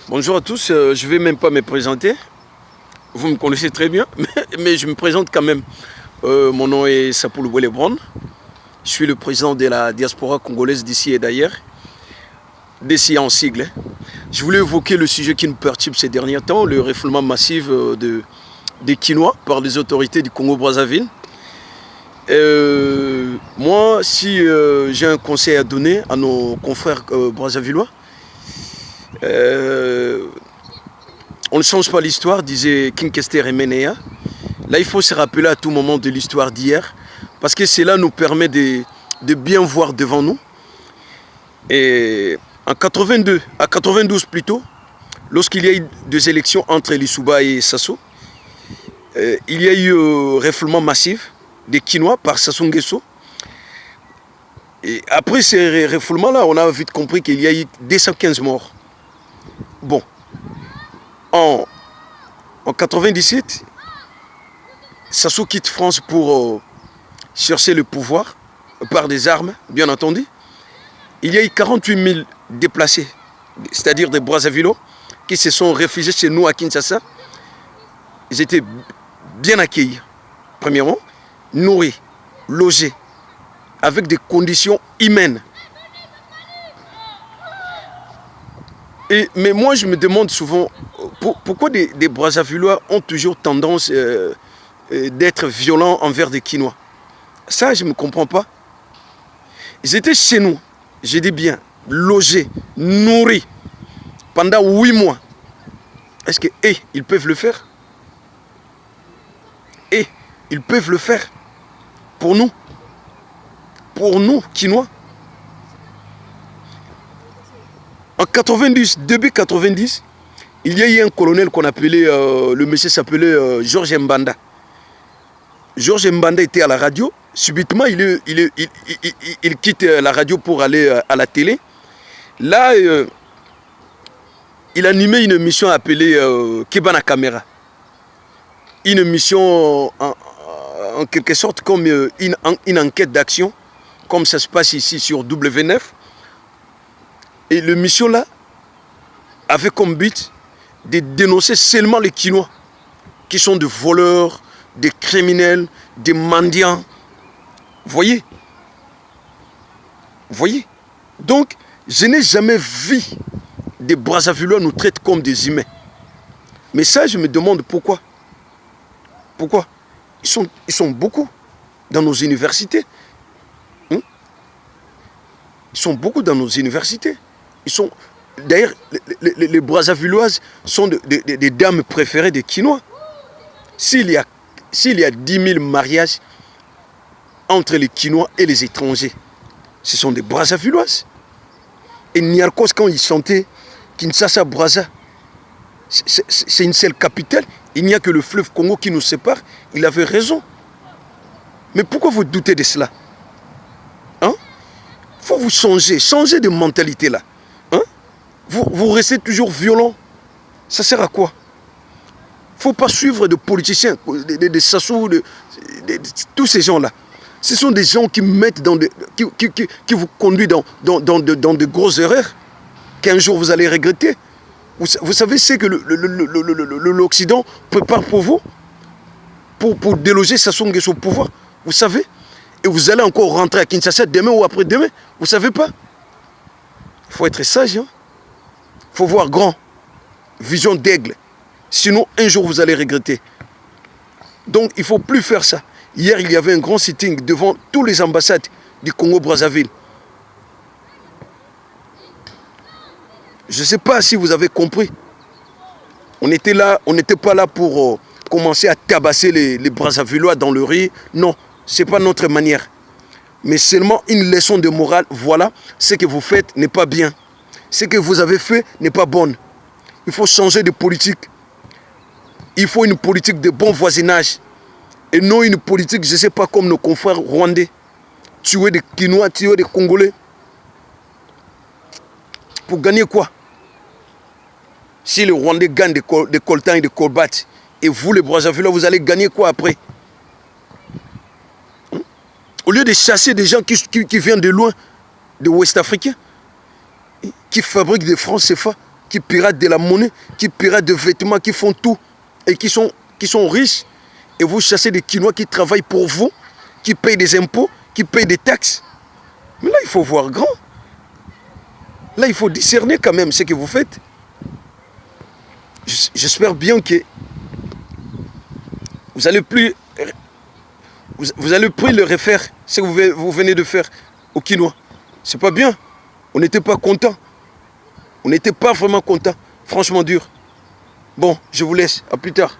Bonjour à tous, je ne vais même pas me présenter. Vous me connaissez très bien, mais je me présente quand même. Mon nom est Sapoulou Lebron. Je suis le président de la diaspora congolaise d'ici et d'ailleurs. D'ici en sigle. Je voulais évoquer le sujet qui nous perturbe ces derniers temps, le refoulement massif des Quinois par les autorités du Congo-Brazzaville. Moi, si j'ai un conseil à donner à nos confrères brazzavillois, on ne change pas l'histoire, disait King Kester et Menea. Là, il faut se rappeler à tout moment de l'histoire d'hier, parce que cela nous permet de bien voir devant nous. Et en 92 plutôt, lorsqu'il y a eu des élections entre Lissouba et Sassou, il y a eu refoulement massif des Quinois par Sassou Nguesso. Et après ces refoulements-là, on a vite compris qu'il y a eu 215 morts. Bon, en 97, Sassou quitte France pour chercher le pouvoir par des armes, bien entendu. Il y a eu 48 000 déplacés, c'est-à-dire des Brazzavillois, qui se sont réfugiés chez nous à Kinshasa. Ils étaient bien accueillis, premièrement, nourris, logés, avec des conditions humaines. Mais moi, je me demande souvent, pourquoi des Brazzavillois ont toujours tendance d'être violents envers des Quinois. Ça, je ne me comprends pas. Ils étaient chez nous, j'ai dit bien, logés, nourris, pendant 8 mois. Est-ce que, ils peuvent le faire? Ils peuvent le faire pour nous, Quinois. En 90, début 90, il y a eu un colonel qu'on appelait, le monsieur s'appelait Georges Mbanda. Georges Mbanda était à la radio. Subitement, il quitte la radio pour aller à la télé. Là, il animait une émission appelée Kebana Camera. Une émission en quelque sorte comme une enquête d'action, comme ça se passe ici sur W9. Et l'émission là avait comme but de dénoncer seulement les Quinois, qui sont des voleurs, des criminels, des mendiants. Voyez? Voyez? Donc, je n'ai jamais vu des Brazzavillois nous traitent comme des humains. Mais ça, je me demande pourquoi. Pourquoi? Ils sont beaucoup dans nos universités. Ils sont beaucoup dans nos universités. D'ailleurs, les Brazzavilloises sont des dames préférées des Quinois. S'il y a 10 000 mariages entre les Quinois et les étrangers, ce sont des Brazzavilloises. Et Niarkos, quand il chantait Kinshasa Brazza, c'est une seule capitale. Il n'y a que le fleuve Congo qui nous sépare. Il avait raison. Mais pourquoi vous doutez de cela? Il faut vous changer de mentalité là. Vous restez toujours violent. Ça sert à quoi? Il ne faut pas suivre de politiciens, de Sassou, tous ces gens-là. Ce sont des gens qui mettent qui vous conduisent dans de grosses erreurs qu'un jour vous allez regretter. Vous savez ce que l'Occident prépare pour vous, pour déloger Sassou Nguesso au pouvoir. Vous savez? Et vous allez encore rentrer à Kinshasa demain ou après-demain. Vous ne savez pas? Il faut être sage. Il faut voir grand. Vision d'aigle. Sinon, un jour, vous allez regretter. Donc, il ne faut plus faire ça. Hier, il y avait un grand sitting devant toutes les ambassades du Congo-Brazzaville. Je ne sais pas si vous avez compris. On n'était pas là pour commencer à tabasser les Brazzavillois dans le riz. Non, ce n'est pas notre manière. Mais seulement une leçon de morale. Voilà, ce que vous faites n'est pas bien. Ce que vous avez fait n'est pas bon. Il faut changer de politique. Il faut une politique de bon voisinage. Et non une politique, je ne sais pas, comme nos confrères rwandais. Tuer des Quinois, tuer des Congolais. Pour gagner quoi? Si les Rwandais gagnent des coltans et des colbates, et vous, les Brazzavillois, vous allez gagner quoi après? Au lieu de chasser des gens qui viennent de loin, des Ouest-Africains, qui fabriquent des francs CFA, qui piratent de la monnaie, qui piratent de vêtements, qui font tout et qui sont riches. Et vous chassez des Kinois qui travaillent pour vous, qui payent des impôts, qui payent des taxes. Mais là, il faut voir grand. Là, il faut discerner quand même ce que vous faites. J'espère bien que vous allez plus le refaire, ce que vous venez de faire au Kinois. C'est pas bien. On n'était pas content. On n'était pas vraiment content. Franchement dur. Bon, je vous laisse. À plus tard.